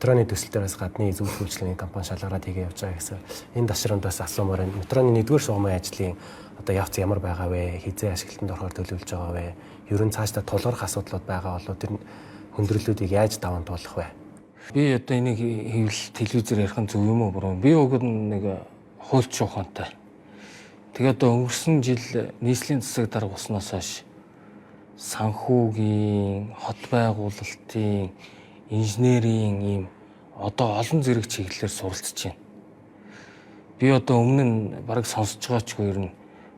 метроны төсөлтөөс гадны зөвлөх үйлчлэгийн компани шалгараад хийгээ явж байгаа гэсэн энэ ташранд бас асуумаар энэ метроны 1-р шугамын ажлын одоо явц ямар байгаа вэ? Хизээ ашиглалтанд орохоор төлөвлөж байгаа вэ? Ер нь цаашдаа тулгарх асуудлууд байгаа болоо тэр хөндрөлүүдийг яаж даван туулах вэ? Би одоо энийг хэвлэл телевизээр ярих нь зөв юм уу буруу? Би уг нэг хуульч ухаантай. Тэгээд одоо өнгөрсөн жил нийслэлийн засаг дарга болсноос хойш санхүүгийн, хот байгуулалтын, инженерийн ийм одоо олон зэрэг чиглэлээр суралцж байна. Би одоо өмнө нь бараг сонсож байгаачгүй ер нь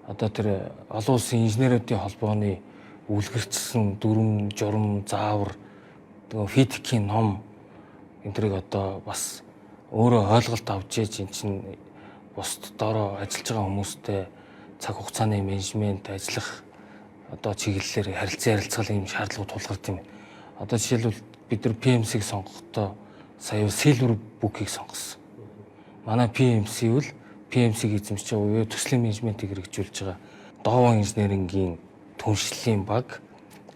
одоо тэр олон улсын инженеруудын холбооны үлгэрчсэн дүрм, журам, заавар, тэгээ физикийн ном энэ төрийг одоо бас өөрөө ойлголт авч ээж эн чинь бусд доороо ажиллаж байгаа хүмүүстэй цаг хугацааны менежмент ажиллах одоо чиглэлээр харилцан юм шаардлагууд тулгардаг юм. Одоо жишээлбэл бид нар PMC-г сонгохдоо сая Silver Book-ийг сонгосон. Манай PMC бол PMC-г эзэмшиж байгаа уу төслийн менежментийг хэрэгжүүлж байгаа Довоо инженерингийн түншлэлийн баг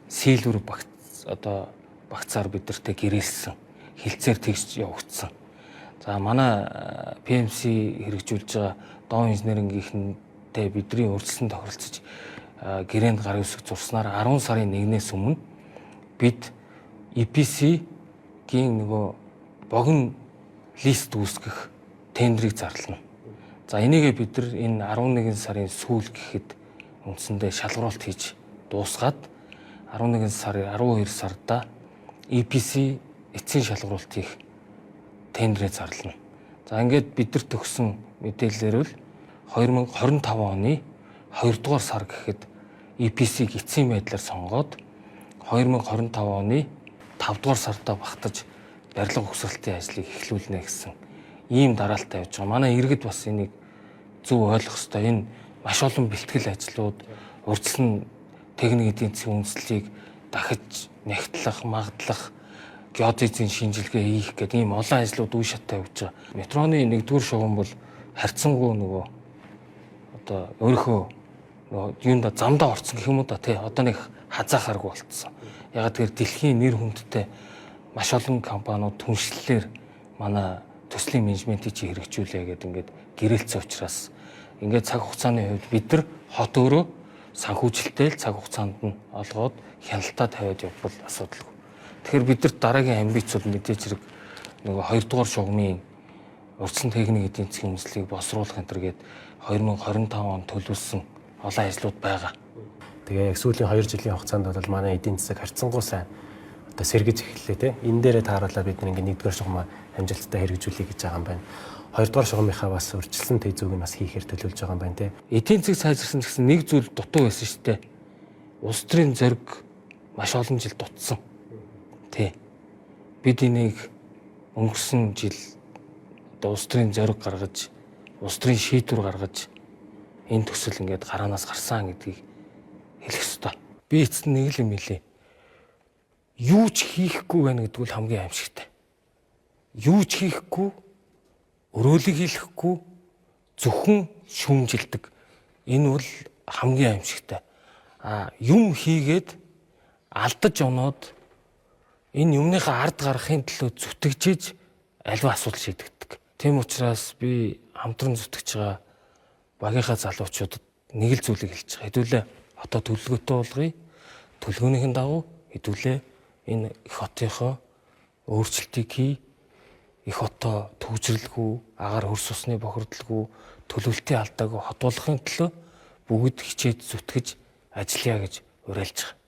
Silver багцаар бидэртээ гэрээлсэн. Хилцээр тэгж явагдсан. За манай PMC хэрэгжүүлж байгаа Довоо инженерингийнхэнтэй бидний урьдчилан тохиролцож гэрээнд гар үсэг зурснаар 10 сарын 1-ээс өмнө бид EPC-гийн нөгөө богино лист үүсгэх тендерийг зарлана. За энийгээ бид нар энэ 11 сарын сүүл гэхэд үндсэндээ шалгаруулалт хийж дуусгаад 11 сарын 12 сарда EPC эцсийн шалгаруулалт хийх тендерээ зарлана. За ингээд бид нар төгсөн мэдээлэлээр бол 2025 оны 2 дугаар сар гэхэд EPC-г эцсийн байдлаар сонгоод 2025 оны 5 дугаар сарда багтаж барилга угсралтын ажлыг эхлүүлнэ гэсэн ийм дараалтаа явж байгаа. Манай иргэд бас энийг зөв ойлгох ёстой. Энэ маш олон бэлтгэл ажлууд, урьдчилан техник эдийн засгийн үндэслэлийг дахиж нягтлах, магадлах, геодезийн шинжилгээ хийх гэдэг ийм олон ажлууд үе шаттай явж байгаа. Метроны 1-р шугам бол харьцангуй нөгөө одоо өөрийнхөө юунда замдаа орцсон гэх юм уу да тий одоо нэг хазаахааргүй болцсон. Яг тэр дэлхийн нэр хүндтэй маш олон компаниуд түншлэлээр манай төслийн менежментийг чи хэрэгжүүлээ гэдэг ингээд гэрээлцсэн учраас ингээд цаг хугацааны хувьд бид нар хот өөрөө санхүүжилттэй цаг хугацаанд нь олгоод хяналтаа тавиад явбал асуудалгүй. Тэгэхээр бид нар дараагийн амбицууд мэдээж хэрэг нөгөө 2 дугаар шугамын урьдчилан техник эдийн засгийн үндэслэлийг босруулах энэ төр гээд 2025 онд төлөвлөсөн олон ажлууд байгаа. Тэгээ яг сүүлийн 2 жилийн хугацаанд бол манай эдийн засаг харьцангуй сайн одоо сэргэж эхэллээ те. Энэ дээрээ тааруулаад бид нэг 1-р шугамаа амжилттай хэрэгжүүлэе гэж байгаа юм байна. 2-р шугамынхаа бас урьдчилсан төв зүгийг бас хийхээр төлөвлөж байгаа юм байна те. Эдийн засаг сайжирсан гэсэн нэг зүйл дутуу байсан шүү дээ. Улс төрийн зориг маш олон жил дутсан. Тэ. Бид энийг өнгөрсөн жил одоо улс төрийн зориг гаргаж, улс төрийн шийдвэр гаргаж энэ төсөл ингээд гараанаас гарсан гэдгийг хэлэх ёстой. Би эцэст нэг л юм хэлээ. Юу ч хийхгүй байна гэдэг нь хамгийн аимшигтай. Юу ч хийхгүй, өрөөлөг хийхгүй, зөвхөн шүүмжилдэг. Энэ бол хамгийн аимшигтай. Юм хийгээд алдаж оноод энэ юмныхаа ард гарахын төлөө зүтгэжиж альва асуудал шийдэгдэг. Тийм учраас би хамтран зүтгэж байгаа багийнхаа залуучуудад нэг л зүйлийг хэлж байгаа. Хэдүүлээ хотоо төлөвлөгөөтэй болгоё. Төлөвлөгөөнийхэн дагуу хэдүүлээ энэ их хотынхоо өөрчлөлтийг хий. Их хотоо төвчрлгүй, агаар хөрс усны бохирдлгүй, төлөвлөлтийн алдаагүй хот болгохын төлөө бүгд хичээд зүтгэж ажиллая гэж уриалж байгаа.